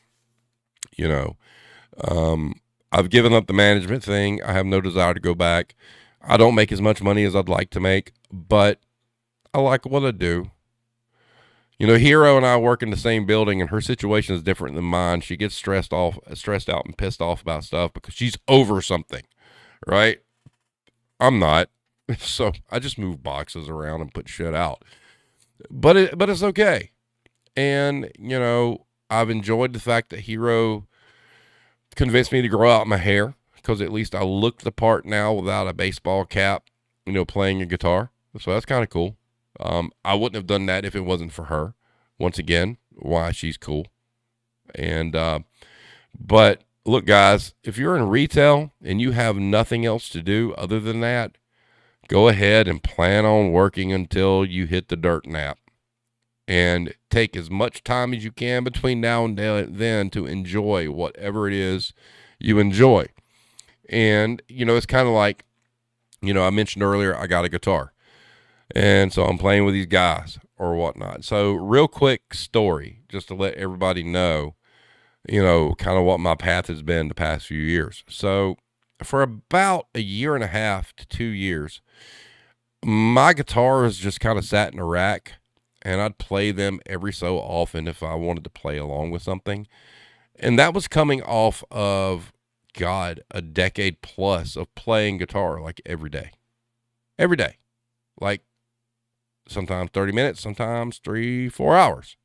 I've given up the management thing. I have no desire to go back. I don't make as much money as I'd like to make, but I like what I do. Hero and I work in the same building, and her situation is different than mine. She gets stressed out and pissed off about stuff because she's over something, right? I'm not. So I just move boxes around and put shit out. But it's okay. And, I've enjoyed the fact that Hero convinced me to grow out my hair, because at least I look the part now without a baseball cap, playing a guitar. So that's kind of cool. I wouldn't have done that if it wasn't for her. Once again, why she's cool. And, but look, guys, if you're in retail and you have nothing else to do other than that, go ahead and plan on working until you hit the dirt nap. And take as much time as you can between now and then to enjoy whatever it is you enjoy. And, it's kind of like, I mentioned earlier, I got a guitar. And so I'm playing with these guys or whatnot. So real quick story, just to let everybody know, kind of what my path has been the past few years. So for about a year and a half to 2 years, my guitar has just kind of sat in a rack, and I'd play them every so often if I wanted to play along with something. And that was coming off of, a decade plus of playing guitar like every day. Every day. Like sometimes 30 minutes, sometimes 3-4 hours,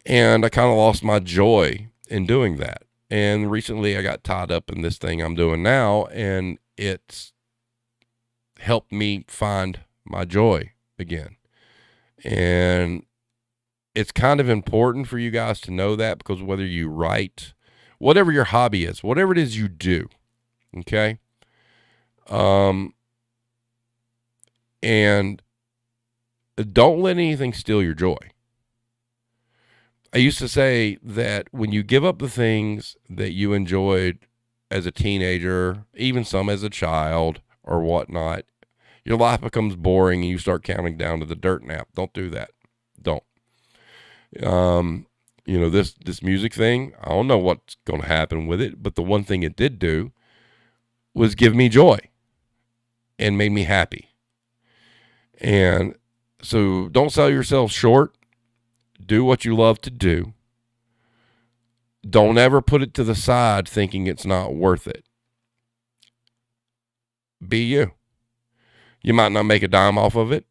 And I kind of lost my joy in doing that. And recently I got tied up in this thing I'm doing now, and it's helped me find my joy again. And it's kind of important for you guys to know that, because whether you write, whatever your hobby is, whatever it is you do, okay? And don't let anything steal your joy. I used to say that when you give up the things that you enjoyed as a teenager, even some as a child or whatnot, your life becomes boring and you start counting down to the dirt nap. Don't do that. Don't. This music thing, I don't know what's going to happen with it, but the one thing it did do was give me joy and made me happy. And so don't sell yourself short. Do what you love to do. Don't ever put it to the side thinking it's not worth it. Be you. You might not make a dime off of it,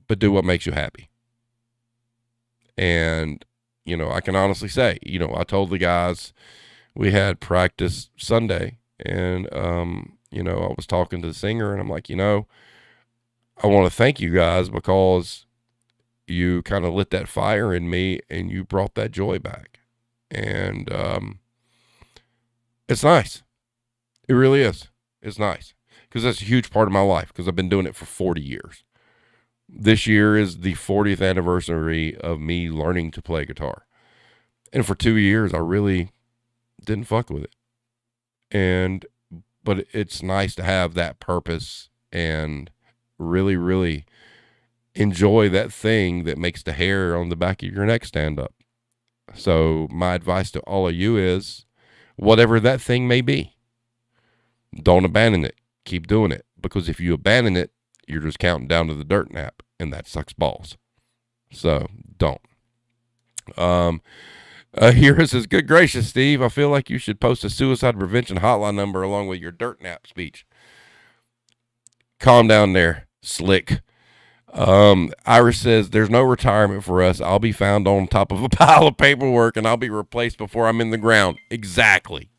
but do what makes you happy. And, I can honestly say, I told the guys, we had practice Sunday, and, I was talking to the singer, and I'm like, I want to thank you guys because you kind of lit that fire in me and you brought that joy back. And it's nice. It really is. It's nice, because that's a huge part of my life, because I've been doing it for 40 years. This year is the 40th anniversary of me learning to play guitar. And for 2 years, I really didn't fuck with it. But it's nice to have that purpose and really, really enjoy that thing that makes the hair on the back of your neck stand up. So my advice to all of you is, whatever that thing may be, don't abandon it. Keep doing it, because if you abandon it, you're just counting down to the dirt nap, and that sucks balls. So don't. Here it says, good gracious, Steve, I feel like you should post a suicide prevention hotline number along with your dirt nap speech. Calm down there, slick. Iris says, there's no retirement for us. I'll be found on top of a pile of paperwork, and I'll be replaced before I'm in the ground. Exactly.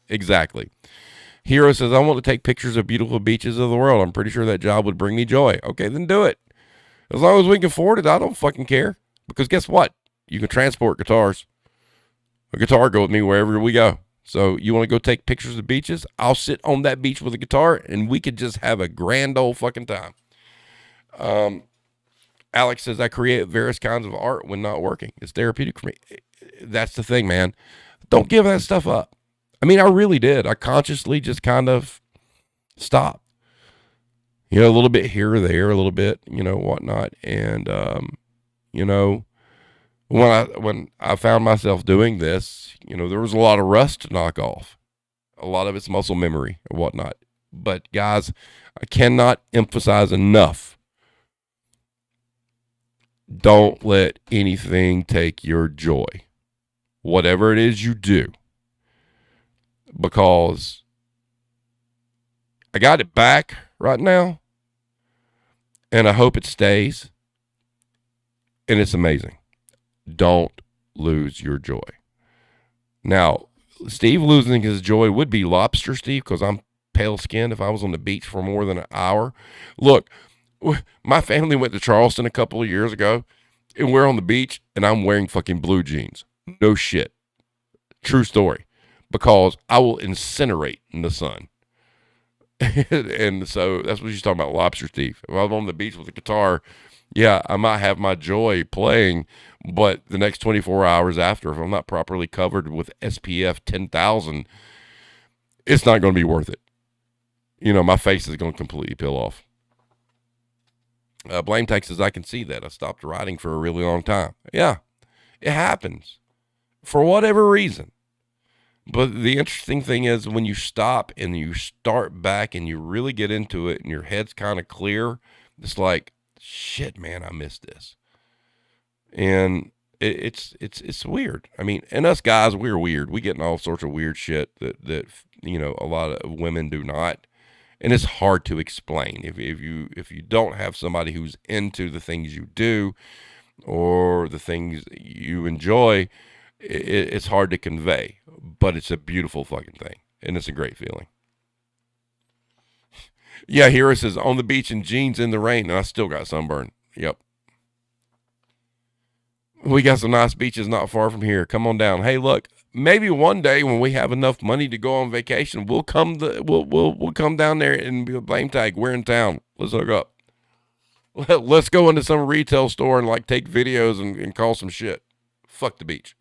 Hero says, I want to take pictures of beautiful beaches of the world. I'm pretty sure that job would bring me joy. Okay, then do it. As long as we can afford it, I don't fucking care. Because guess what? You can transport guitars. A guitar go with me wherever we go. So you want to go take pictures of beaches? I'll sit on that beach with a guitar, and we could just have a grand old fucking time. Alex says, I create various kinds of art when not working. It's therapeutic for me. That's the thing, man. Don't give that stuff up. I mean, I really did. I consciously just kind of stopped. A little bit here or there, a little bit, whatnot. And, when I found myself doing this, there was a lot of rust to knock off. A lot of it's muscle memory or whatnot. But guys, I cannot emphasize enough. Don't let anything take your joy, whatever it is you do, because I got it back right now, and I hope it stays, and it's amazing. Don't lose your joy. Now, Steve losing his joy would be lobster, Steve, because I'm pale-skinned if I was on the beach for more than an hour. Look, my family went to Charleston a couple of years ago, and we're on the beach, and I'm wearing fucking blue jeans. No shit. True story. Because I will incinerate in the sun. And so that's what she's talking about, lobster teeth. If I'm on the beach with a guitar, yeah, I might have my joy playing, but the next 24 hours after, if I'm not properly covered with SPF 10,000, it's not going to be worth it. My face is going to completely peel off. Blame Texas, I can see that. I stopped riding for a really long time. Yeah, it happens for whatever reason. But the interesting thing is when you stop and you start back and you really get into it and your head's kind of clear, it's like, shit, man, I missed this. And it's weird. I mean, and us guys, we're weird. We get in all sorts of weird shit that a lot of women do not. And it's hard to explain if you don't have somebody who's into the things you do or the things you enjoy. It's hard to convey, but it's a beautiful fucking thing, and it's a great feeling. Yeah, Hero says on the beach in jeans in the rain, and I still got sunburn. Yep. We got some nice beaches not far from here. Come on down. Hey, look. Maybe one day when we have enough money to go on vacation, we'll come down there and be a blame tag. We're in town. Let's hook up. Let's go into some retail store and take videos and call some shit. Fuck the beach.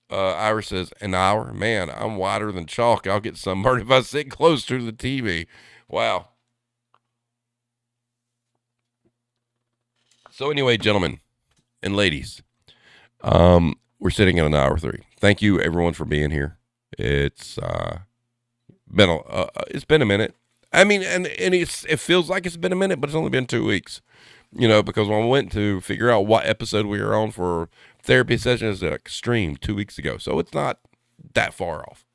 Iris says, an hour? Man, I'm whiter than chalk. I'll get sunburned if I sit close to the TV. Wow. So anyway, gentlemen and ladies, we're sitting at an hour 3. Thank you, everyone, for being here. It's been a minute. I mean, and it feels like it's been a minute, but it's only been 2 weeks. Because when I went to figure out what episode we were on for therapy sessions at Extreme 2 weeks ago, so it's not that far off.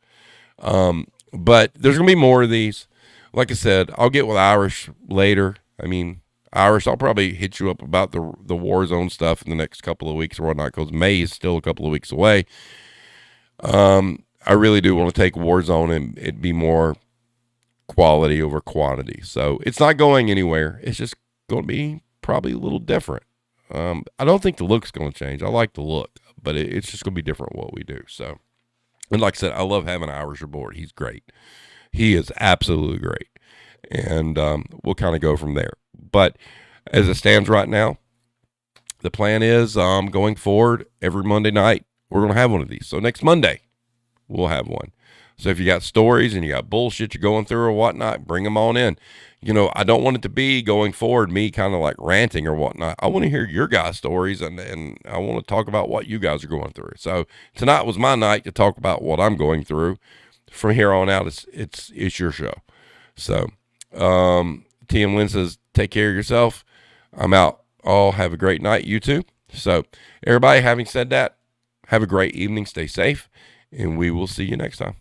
But there's gonna be more of these. Like I said, I'll get with Irish later. I mean, Irish, I'll probably hit you up about the Warzone stuff in the next couple of weeks or whatnot, because May is still a couple of weeks away. I really do want to take Warzone and it be more quality over quantity. So it's not going anywhere. It's just going to be probably a little different. I don't think the look's going to change. I like the look, but it's just going to be different what we do. So, and like I said, I love having Irish aboard. He's great. He is absolutely great. And we'll kind of go from there. But as it stands right now, the plan is going forward every Monday night, we're going to have one of these. So next Monday, we'll have one. So if you got stories and you got bullshit you're going through or whatnot, bring them on in. I don't want it to be going forward me kind of like ranting or whatnot. I want to hear your guys' stories and I want to talk about what you guys are going through. So tonight was my night to talk about what I'm going through. From here on out, it's your show. So TM Lynn says, take care of yourself. I'm out. All have a great night, you too. So everybody, having said that, have a great evening. Stay safe, and we will see you next time.